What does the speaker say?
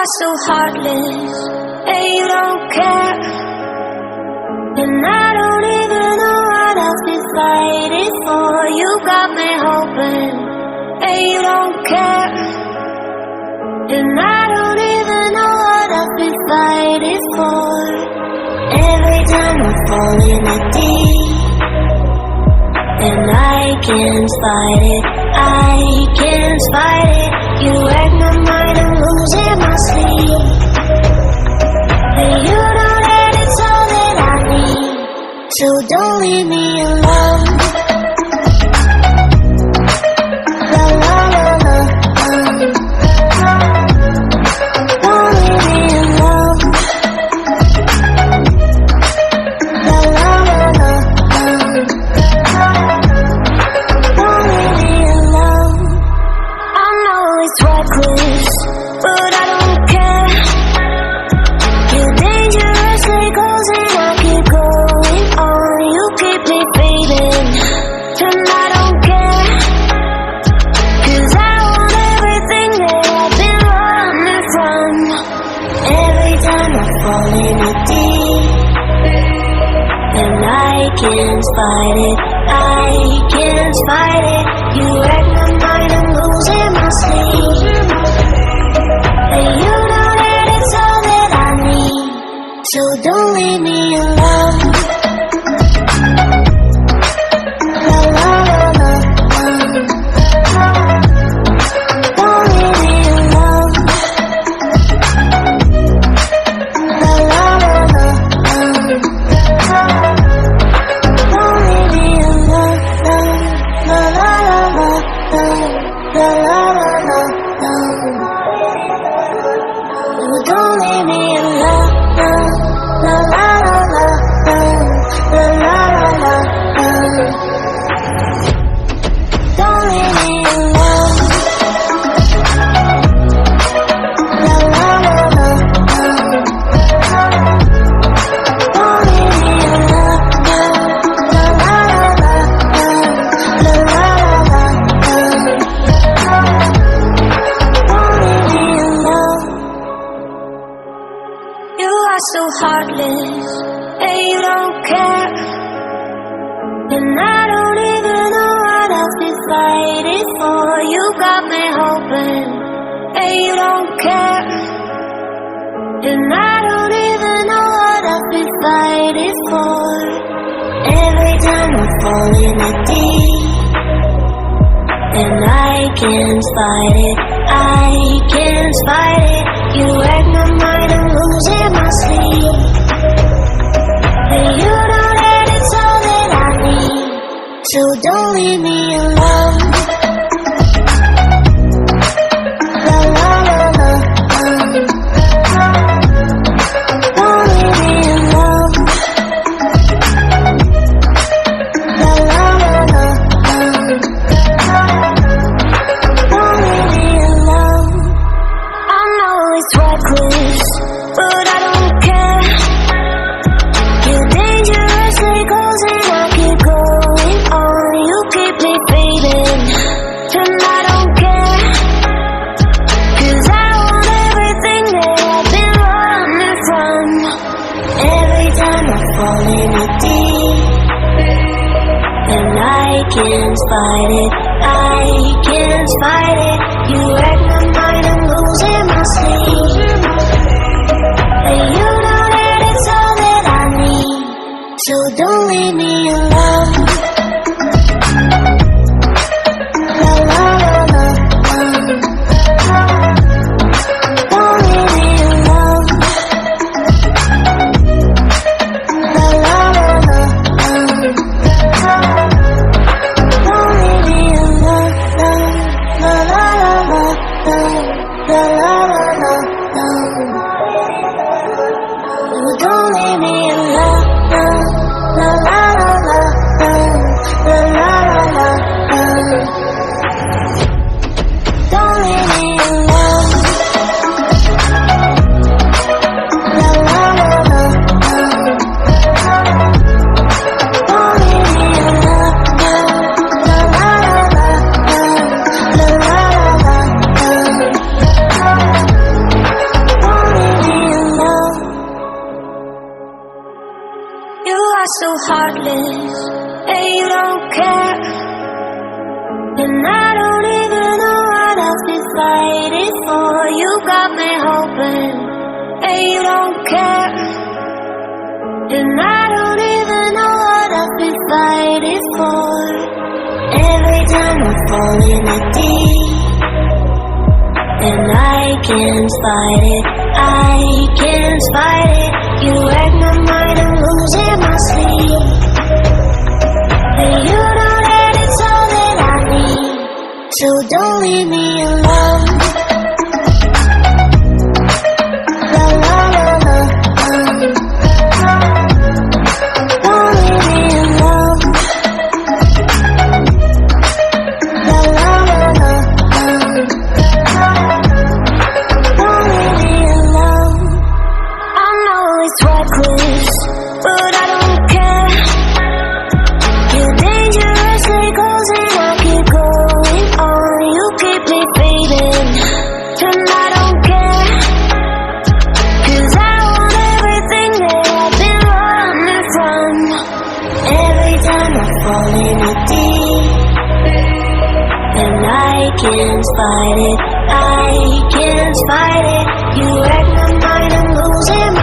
are so heartless, and you don't care. And I don't even know what I've been fighting for. You got me hoping, and you don't care. And I don't even know what I've been fighting for. Every time I fall in the deep, and I can't fight it, I can't fight it. You wreck my mind, I'm losing my sleep. And you know that it's all that I need, so don't leave me alone. La la la la, don't leave me alone. La la la la, don't leave me alone. I know it's reckless, but I don't care. You're dangerously close and I keep going on. You keep me fading, and I don't care. 'Cause I want everything that I've been running from. Every time I fall in the deep, and I can't fight it, I can't fight it. You wreck my mind, I'm losing my sleep. And you know that it's all that I need, so don't leave me alone. La la la la, don't leave me alone. La la la la, don't leave me alone. La la la la, la la la la, don't leave me alone. La la la la, la la la la, don't leave me alone. La la la la, don't leave me alone. La la la la, la la la la, don't leave me alone. You are so heartless, and you don't care. And I don't even know what I've been fighting for. You got me hoping, and you don't care. And I don't even know what I've been fighting for. Every time I fall in the deep, and I can't fight it, I can't fight it. You wreck my mind, I'm losing my sleep. And you know that it's all that I need, so don't leave me alone. La la la la, don't leave me alone. La la la la, don't leave me alone. I know it's reckless, but I don't care. You're dangerously close and I keep going on. You keep me fading, and I don't care. 'Cause I want everything that I've been running from. Every time I fall in the deep, and I can't fight it, I can't fight it. You wreck my mind, I'm losing my sleep. And you know that it's all that I need, so don't leave me alone. La la la la, don't leave me alone. La la la la, don't leave me alone. La la la la, la la la la, don't leave me alone. La la la la, la la la la, don't leave me alone. La la la la, don't leave me alone. La la la la, la la la la, heartless, and you don't care. And I don't even know what I've been fighting for. You got me hoping, and you don't care. And I don't even know what I've been fighting for. Every time I fall in the deep, and I can't fight it, I can't fight it. You wreck my mind, I'm losing my sleep. And you know that it's all that I need, so don't leave me alone. La la la la, don't leave me alone. La la la la, don't leave me alone. I know it's reckless, but I don't care. You're dangerous like holes and I keep going on. You keep me fading, and I don't care. 'Cause I want everything that I've been running from. Every time I fall in the deep, and I can't fight it, I can't fight it. You wreck my mind, I'm losing